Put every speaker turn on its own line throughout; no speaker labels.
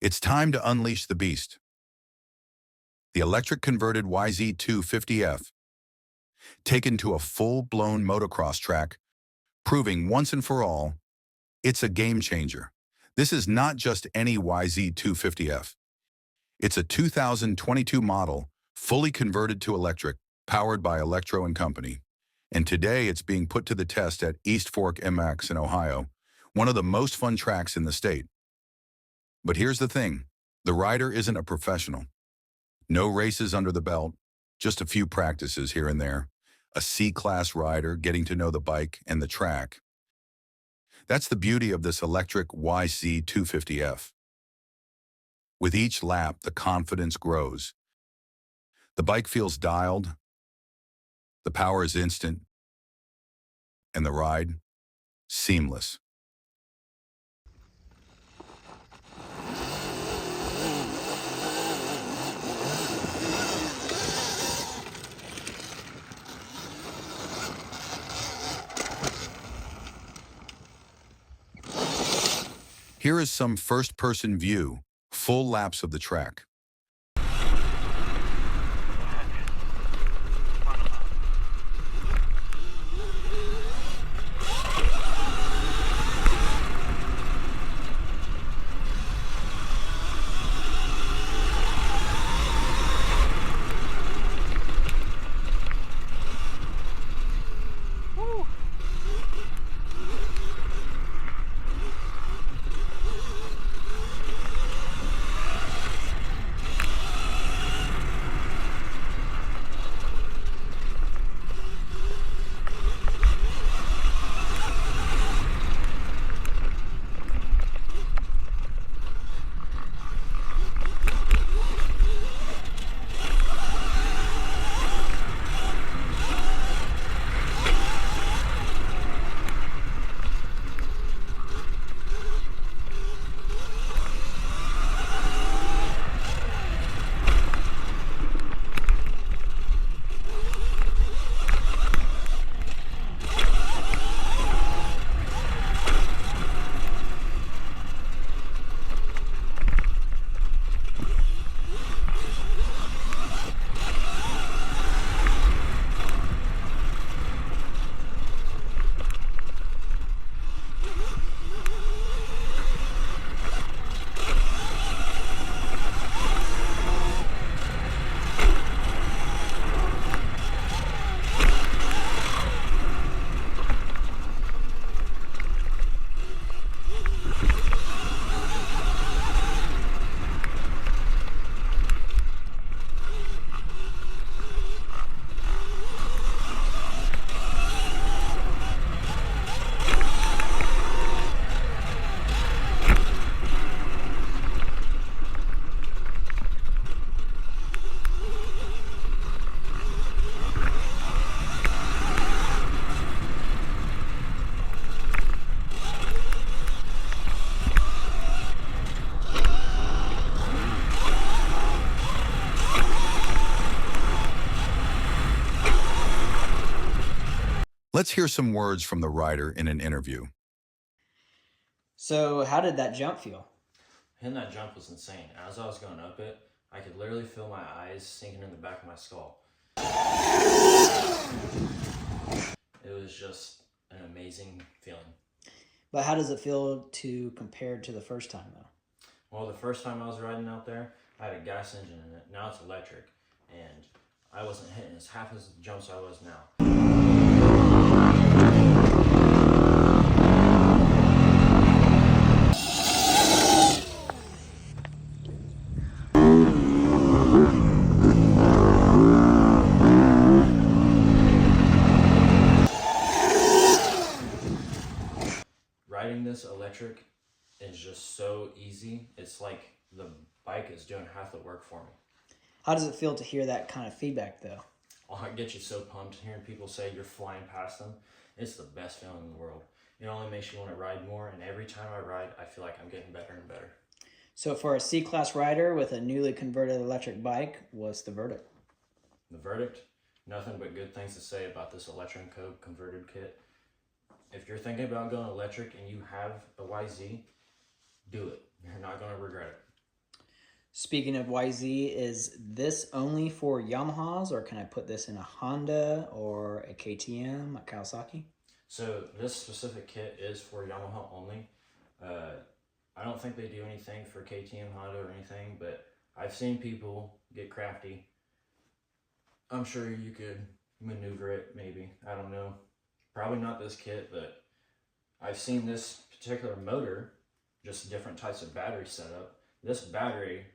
It's time to unleash the beast. The electric converted YZ250F, taken to a full-blown motocross track, proving once and for all, it's a game changer. This is not just any YZ250F. It's a 2022 model, fully converted to electric, powered by Electro & Company. And today it's being put to the test at EastForkMx in Ohio, one of the most fun tracks in the state. But here's the thing, the rider isn't a professional. No races under the belt, just a few practices here and there. A C-class rider getting to know the bike and the track. That's the beauty of this electric YZ250F. With each lap, the confidence grows. The bike feels dialed, the power is instant, and the ride, seamless. Here is some first-person view, full laps of the track. Let's hear some words from the rider in an interview.
So how did that jump feel?
Hitting that jump was insane. As I was going up it, I could literally feel my eyes sinking in the back of my skull. It was just an amazing feeling.
But how does it feel to compare to the first time though?
Well, the first time I was riding out there, I had a gas engine in it. Now it's electric, and I wasn't hitting as half as the jumps I was now. Riding this electric is just so easy. It's like the bike is doing half the work for me.
How does it feel to hear that kind of feedback though?
Oh, it gets you so pumped hearing people say you're flying past them. It's the best feeling in the world. It only makes you want to ride more, and every time I ride, I feel like I'm getting better and better.
So for a C-class rider with a newly converted electric bike, what's the verdict?
The verdict? Nothing but good things to say about this Electron Code converted kit. If you're thinking about going electric and you have a YZ, do it. You're not going to regret it.
Speaking of YZ, is this only for Yamahas, or can I put this in a Honda or a KTM, a Kawasaki?
So this specific kit is for Yamaha only. I don't think they do anything for KTM, Honda, or anything, but I've seen people get crafty. I'm sure you could maneuver it, maybe. I don't know. Probably not this kit, but I've seen this particular motor, just different types of battery setup. This battery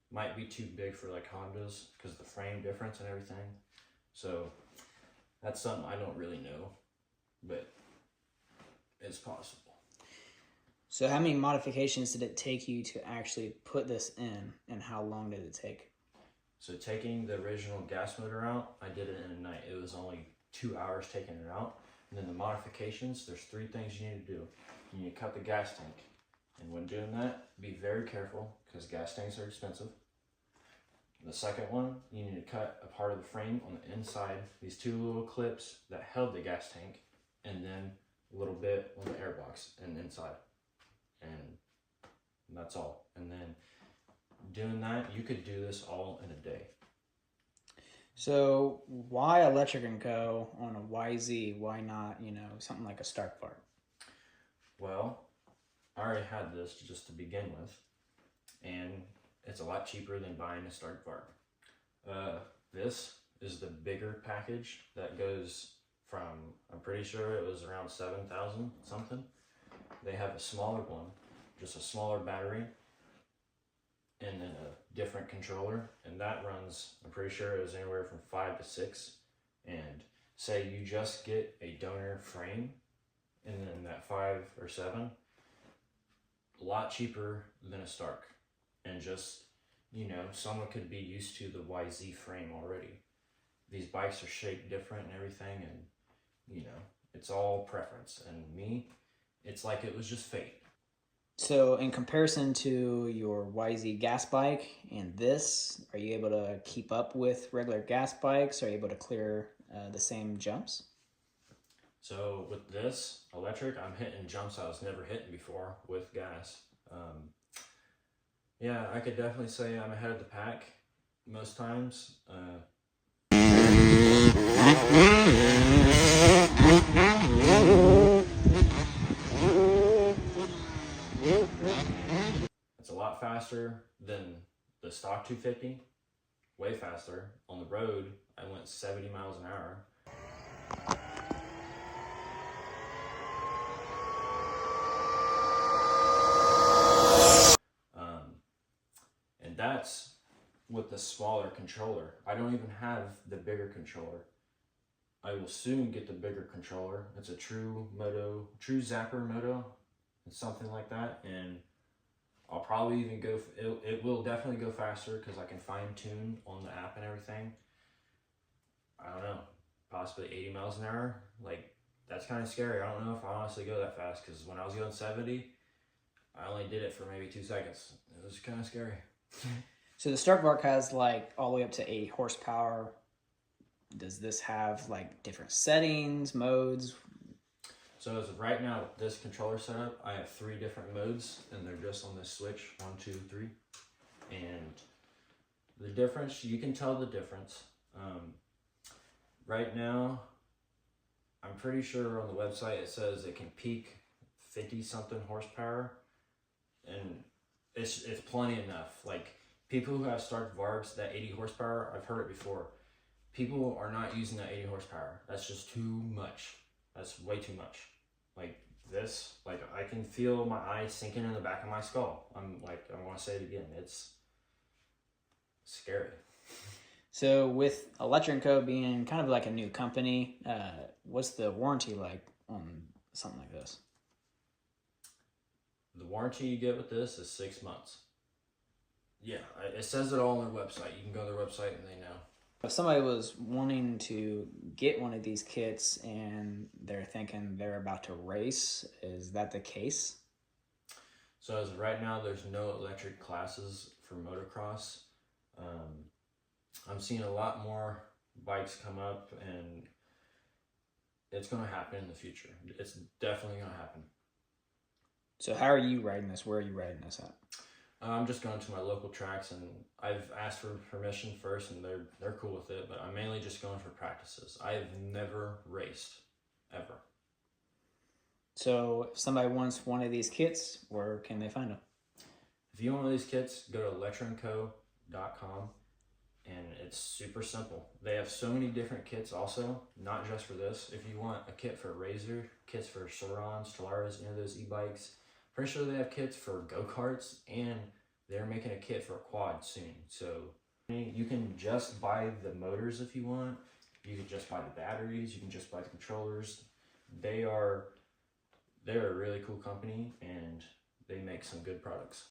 might be too big for like Hondas because of the frame difference and everything. So that's something I don't really know, but it's possible.
So how many modifications did it take you to actually put this in, and how long did it take?
So taking the original gas motor out, I did it in a night. It was only 2 hours taking it out. And then the modifications, there's 3 things you need to do. You need to cut the gas tank. And when doing that, be very careful because gas tanks are expensive. The second one, you need to cut a part of the frame on the inside, these 2 little clips that held the gas tank, and then a little bit on the airbox and inside. And that's all. And then doing that, you could do this all in a day.
So why Electric & Co. on a YZ? Why not, something like a Stark Vark?
Well, I already had this just to begin with, and it's a lot cheaper than buying a Stark Vark. This is the bigger package that goes from, I'm pretty sure it was around 7,000 something. They have a smaller one, just a smaller battery, and then a different controller, and that runs, I'm pretty sure it was anywhere from 5 to 6. And say you just get a donor frame, and then that 5 or 7, a lot cheaper than a Stark. And just, someone could be used to the YZ frame already. These bikes are shaped different and everything, and it's all preference. And me, it's like it was just fate.
So in comparison to your YZ gas bike and this, are you able to keep up with regular gas bikes? Are you able to clear the same jumps?
So with this electric, I'm hitting jumps I was never hitting before with gas. Yeah, I could definitely say I'm ahead of the pack most times. It's a lot faster than the stock 250, way faster. On the road, I went 70 miles an hour. And that's with the smaller controller. I don't even have the bigger controller. I will soon get the bigger controller. It's a True Zapper Moto. It's something like that, and I'll probably even go. It will definitely go faster because I can fine tune on the app and everything. I don't know, possibly 80 miles an hour. Like, that's kind of scary. I don't know if I honestly go that fast because when I was going 70, I only did it for maybe 2 seconds. It was kind of scary.
So the Stark Vark has like all the way up to 80 horsepower. Does this have like different settings, modes?
So as of right now, with this controller setup, I have 3 different modes, and they're just on this switch, 1, 2, 3. And the difference, you can tell the difference. Right now, I'm pretty sure on the website it says it can peak 50 something horsepower, and it's plenty enough. Like, people who have Stark Varks, that 80 horsepower, I've heard it before. People are not using that 80 horsepower. That's just too much. That's way too much. Like this, like I can feel my eyes sinking in the back of my skull. I want to say it again. It's scary.
So with Electric & Co. being kind of like a new company, what's the warranty like on something like this?
The warranty you get with this is 6 months. Yeah, it says it all on their website. You can go to their website and they know.
If somebody was wanting to get one of these kits and they're thinking they're about to race, is that the case?
So as of right now, there's no electric classes for motocross. I'm seeing a lot more bikes come up, and it's going to happen in the future. It's definitely going to happen.
So how are you riding this? Where are you riding this at?
I'm just going to my local tracks, and I've asked for permission first, and they're cool with it. But I'm mainly just going for practices. I've never raced, ever.
So if somebody wants one of these kits, where can they find them?
If you want one of these kits, go to electronco.com, and it's super simple. They have so many different kits also, not just for this. If you want a kit for Razor, kits for Sorons, Stellaris, any of those e-bikes, pretty sure they have kits for go-karts, and they're making a kit for a quad soon. So you can just buy the motors if you want. You can just buy the batteries. You can just buy the controllers. They're a really cool company, and they make some good products.